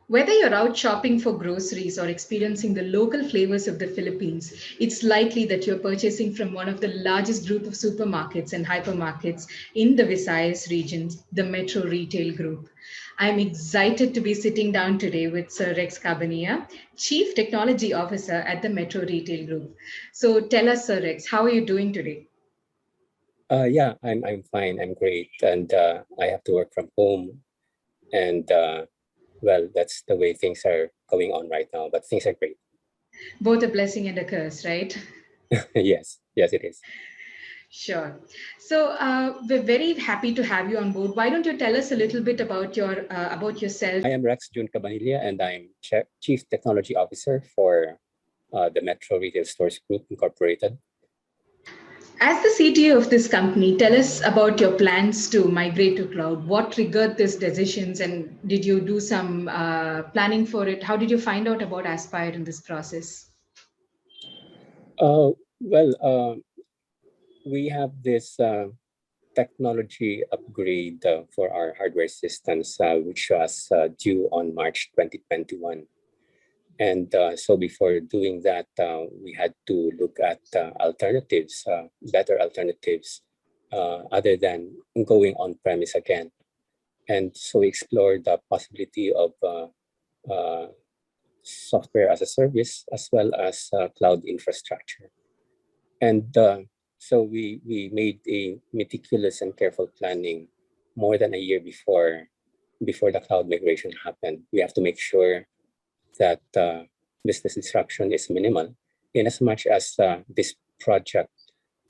Whether you're out shopping for groceries or experiencing the local flavors of the Philippines, it's likely that you're purchasing from one of the largest group of supermarkets and hypermarkets in the Visayas region, the Metro Retail Group. I'm excited to be sitting down today with Sir Rex Cabania, Chief Technology Officer at the Metro Retail Group. So tell us, Sir Rex, how are you doing today? Yeah, I'm fine. I'm great, and I have to work from home, and well, that's the way things are going on right now. But things are great. Both a blessing and a curse, right? Yes, yes, it is. Sure. So we're very happy to have you on board. Why don't you tell us a little bit about yourself? I am Rex June Cabanilla, and I'm Chief Technology Officer for the Metro Retail Stores Group Incorporated. As the CTO of this company, tell us about your plans to migrate to cloud. What triggered these decisions, and did you do some planning for it? How did you find out about Aspire in this process? Well, we have this technology upgrade for our hardware systems, which was due on March 2021. And so before doing that, we had to look at alternatives, better alternatives, other than going on premise again. And so we explored the possibility of uh, software as a service as well as cloud infrastructure. And so we made a meticulous and careful planning more than a year before the cloud migration happened. We have to make sure that business disruption is minimal, in as much as this project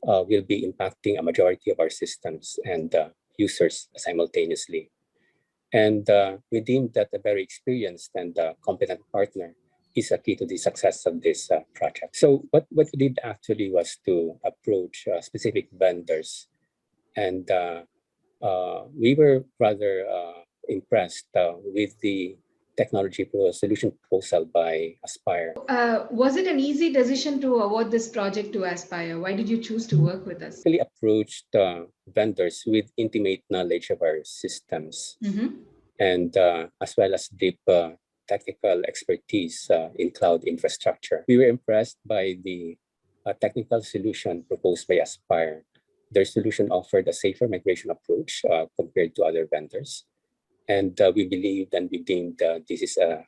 will be impacting a majority of our systems and users simultaneously. And we deemed that a very experienced and competent partner is a key to the success of this project. So what we did actually was to approach specific vendors, and we were rather impressed with the solution proposal by Aspire. Was it an easy decision to award this project to Aspire? Why did you choose to work with us? Really approached vendors with intimate knowledge of our systems, and as well as deep technical expertise in cloud infrastructure. We were impressed by the technical solution proposed by Aspire. Their solution offered a safer migration approach compared to other vendors. And we believed and we deemed this is a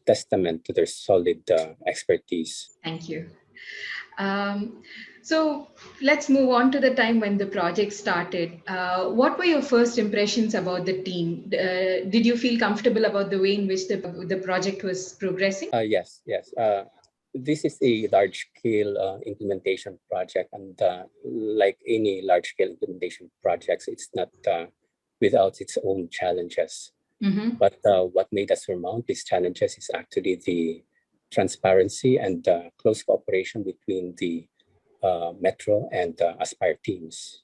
testament to their solid expertise. Thank you. Um, so let's move on to the time when the project started. What were your first impressions about the team? Did you feel comfortable about the way in which the project was progressing? Yes. This is a large-scale implementation project, and like any large-scale implementation projects, it's not without its own challenges. But what made us surmount these challenges is actually the transparency and close cooperation between the Metro and Aspire teams.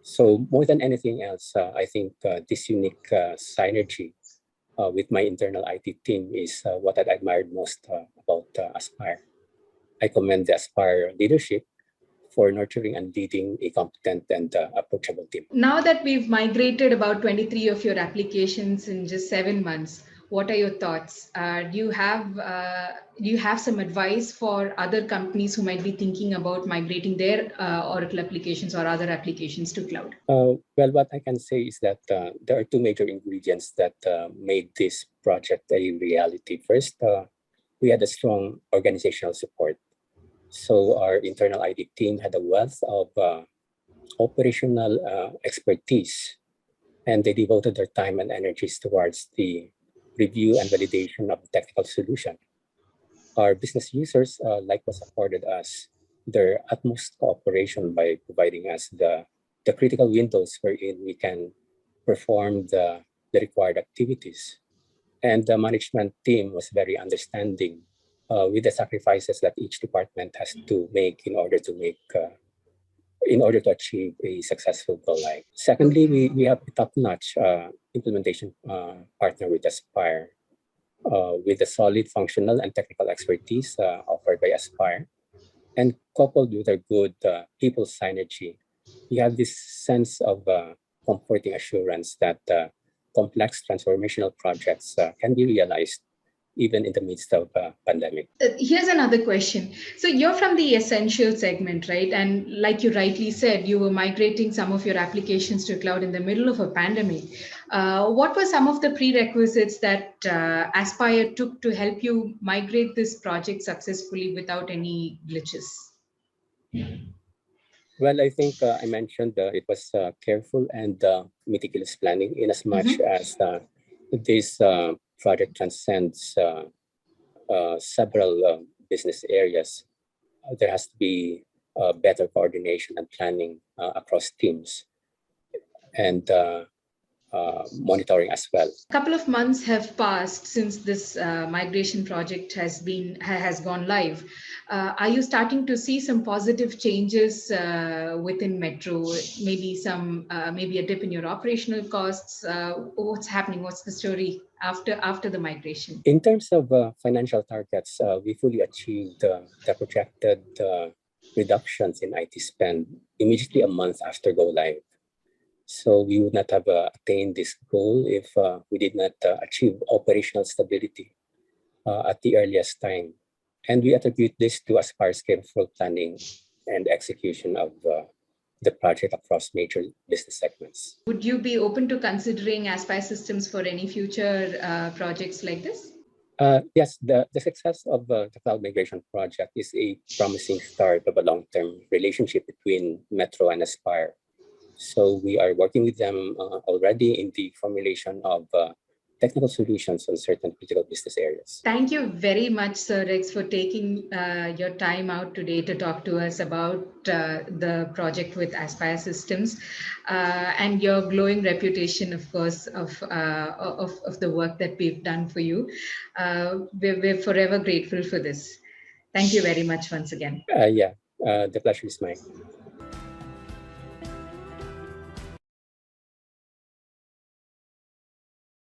So more than anything else, I think this unique synergy with my internal IT team is what I admired most about Aspire. I commend the Aspire leadership for nurturing and leading a competent and approachable team. Now that we've migrated about 23 of your applications in just 7 months, what are your thoughts? Do you have some advice for other companies who might be thinking about migrating their Oracle applications or other applications to cloud? Well, what I can say is that there are two major ingredients that made this project a reality. First, we had a strong organizational support. So our internal IT team had a wealth of operational expertise, and they devoted their time and energies towards the review and validation of the technical solution. Our business users likewise afforded us their utmost cooperation by providing us the critical windows wherein we can perform the required activities. And the management team was very understanding with the sacrifices that each department has to make in order to achieve a successful go live. Secondly, we have a top-notch implementation partner with Aspire, with the solid functional and technical expertise offered by Aspire, and coupled with a good people synergy, you have this sense of comforting assurance that complex transformational projects can be realized even in the midst of a pandemic. Here's another question. So you're from the essential segment, right? And like you rightly said, you were migrating some of your applications to cloud in the middle of a pandemic. What were some of the prerequisites that Aspire took to help you migrate this project successfully without any glitches? Well, I think I mentioned it was careful and meticulous planning in as much Mhm. as this project transcends several business areas. There has to be better coordination and planning across teams and monitoring as well. A couple of months have passed since this migration project has gone live. Are you starting to see some positive changes within Metro? Maybe maybe a dip in your operational costs. What's happening? What's the story after the migration? In terms of financial targets, we fully achieved the projected reductions in IT spend immediately a month after go live. So we would not have attained this goal if we did not achieve operational stability at the earliest time. And we attribute this to Aspire's careful planning and execution of the project across major business segments. Would you be open to considering Aspire Systems for any future projects like this? Yes, the success of the cloud migration project is a promising start of a long-term relationship between Metro and Aspire. So we are working with them already in the formulation of technical solutions on certain critical business areas. Thank you very much, Sir Rex, for taking your time out today to talk to us about the project with Aspire Systems and your glowing reputation, of course, of the work that we've done for you. We're forever grateful for this. Thank you very much once again. Yeah, the pleasure is mine.